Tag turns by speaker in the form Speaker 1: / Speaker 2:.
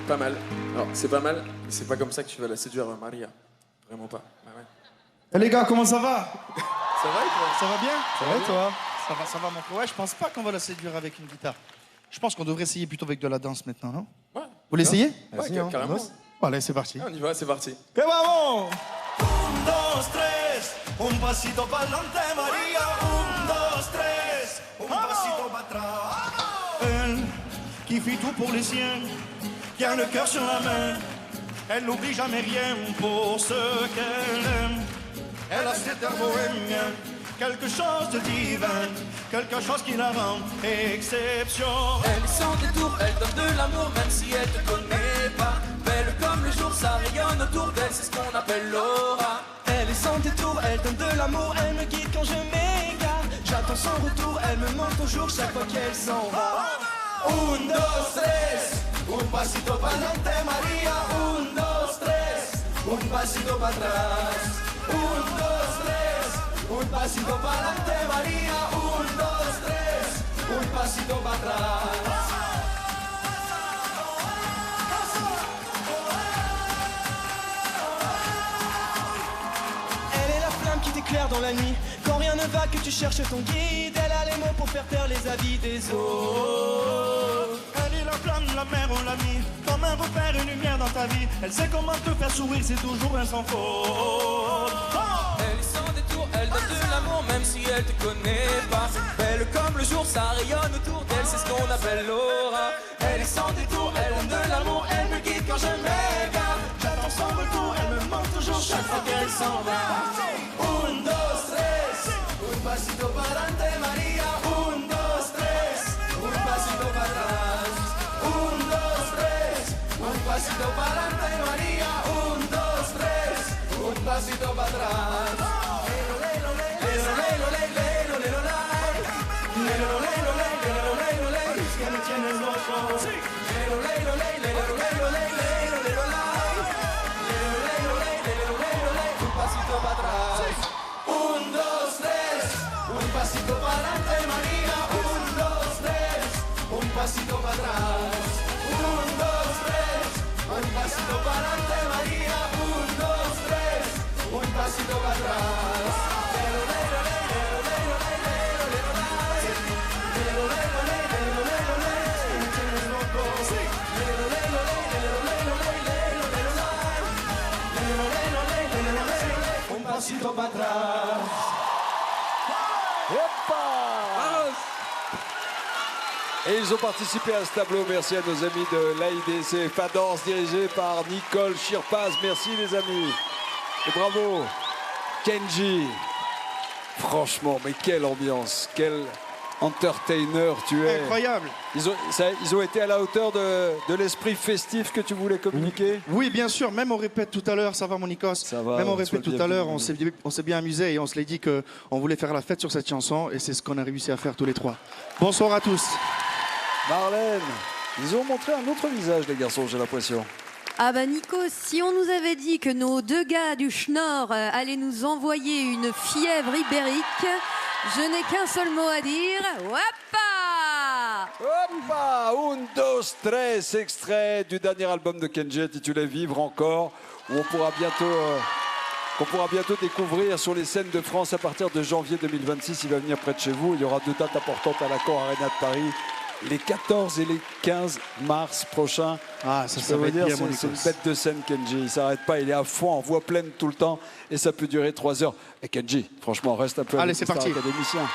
Speaker 1: pas mal. Alors, c'est pas mal, mais c'est pas comme ça que tu vas la séduire, Maria. Vraiment pas. Ah ouais.
Speaker 2: Eh les gars, comment ça va?
Speaker 1: Ça va et toi?
Speaker 2: Ça va bien?
Speaker 1: Ça va et toi?
Speaker 2: Ça va mon frère. Ouais, je pense pas qu'on va la séduire avec une guitare. Je pense qu'on devrait essayer plutôt avec de la danse maintenant, non?
Speaker 1: Ouais.
Speaker 2: Vous l'essayez?
Speaker 1: Ouais, carrément.
Speaker 2: Bon, allez, c'est parti.
Speaker 1: Ah, on y va, c'est parti.
Speaker 2: Que vamos!
Speaker 3: 1, 2, 3, un pasito pa'lante, María. 1, 2, 3, un pasito para atrás. Elle, qui fait tout pour les siens, qui a le cœur sur la main. Elle n'oublie jamais rien pour ce qu'elle aime. Elle a cet air bohémien, quelque chose de divin, quelque chose qui la rend exceptionnelle.
Speaker 4: Elle est sans détour, elle donne de l'amour même si elle te connaît pas. Belle comme le jour, ça rayonne autour d'elle, c'est ce qu'on appelle l'aura. Elle est sans détour, elle donne de l'amour, elle me guide quand je m'égare. J'attends son retour, elle me manque toujours chaque fois qu'elle s'en va.
Speaker 3: 1, 2, 3, un pasito pa'lante, María. 1, 2, 3, un pasito para atrás. 1, 2, 3, un pasito pa'lante, María. 1, 2, 3, un pasito para atrás.
Speaker 4: Elle est la flamme qui t'éclaire dans la nuit. Quand rien ne va, que tu cherches ton guide. Elle a les mots pour faire taire les avis des autres.
Speaker 3: Elle est la flamme, la mer ou l'ami, comme un repère, une lumière dans ta vie. Elle sait comment te faire sourire, c'est toujours un sans faute.
Speaker 4: Elle est sans détour, elle donne de l'amour même si elle te connaît pas. Belle comme le jour, ça rayonne autour d'elle, c'est ce qu'on appelle l'aura. Elle est sans détour, elle donne de l'amour, elle me guide quand je m'égare.
Speaker 3: J'attends son retour, elle me manque toujours chaque fois qu'elle s'en va. 1, 2, 3, un pasito pa'lante, María. 1, 2, 3, un pasito para atrás. 1, 2, 3, un pasito pa'lante, María. 1, 2, 3, un pasito para atrás. Es que me tienes loco.
Speaker 4: Un pasito para atrás.
Speaker 3: 1, 2, 3, un pasito para adelante, María. 1, 2, 3, un pasito para atrás. 1, 2, 3, un pasito para adelante, María. 1, 2, 3, un pasito para atrás. Un pasito para atrás.
Speaker 5: Et ils ont participé à ce tableau. Merci à nos amis de l'AIDC Fadance, dirigé par Nicole Chirpaz. Merci les amis. Et bravo, Kenji. Franchement, mais quelle ambiance, quel entertainer tu es.
Speaker 2: Incroyable.
Speaker 5: Ils ont été à la hauteur de l'esprit festif que tu voulais communiquer.
Speaker 2: Oui, bien sûr. Même on répète tout à l'heure, ça va mon Nikos?
Speaker 5: Ça va,
Speaker 2: Même on
Speaker 5: sois
Speaker 2: répète tout
Speaker 5: bienvenu.
Speaker 2: à l'heure, on s'est bien amusé et on se l'est dit qu'on voulait faire la fête sur cette chanson et c'est ce qu'on a réussi à faire tous les trois. Bonsoir à tous.
Speaker 5: Marlène, ils ont montré un autre visage, les garçons, j'ai l'impression.
Speaker 6: Ah bah Nico, si on nous avait dit que nos deux gars du Schnorr allaient nous envoyer une fièvre ibérique, je n'ai qu'un seul mot à dire. Wappa!
Speaker 5: Hoppa! Un, dos, tres, extrait du dernier album de Kenji intitulé Vivre encore, où on pourra bientôt découvrir sur les scènes de France à partir de janvier 2026. Il va venir près de chez vous. Il y aura 2 dates importantes à l'Accor Arena de Paris, les 14 et les 15 mars prochains.
Speaker 2: Ah, ça va être bien, mon
Speaker 5: c'est une
Speaker 2: Nikos.
Speaker 5: bête de scène, Kenji. Il ne s'arrête pas, il est à fond, en voix pleine tout le temps, et ça peut durer 3 heures. Et Kenji, franchement, reste un peu
Speaker 2: Allez, c'est
Speaker 5: Star
Speaker 2: parti.
Speaker 5: Académicien.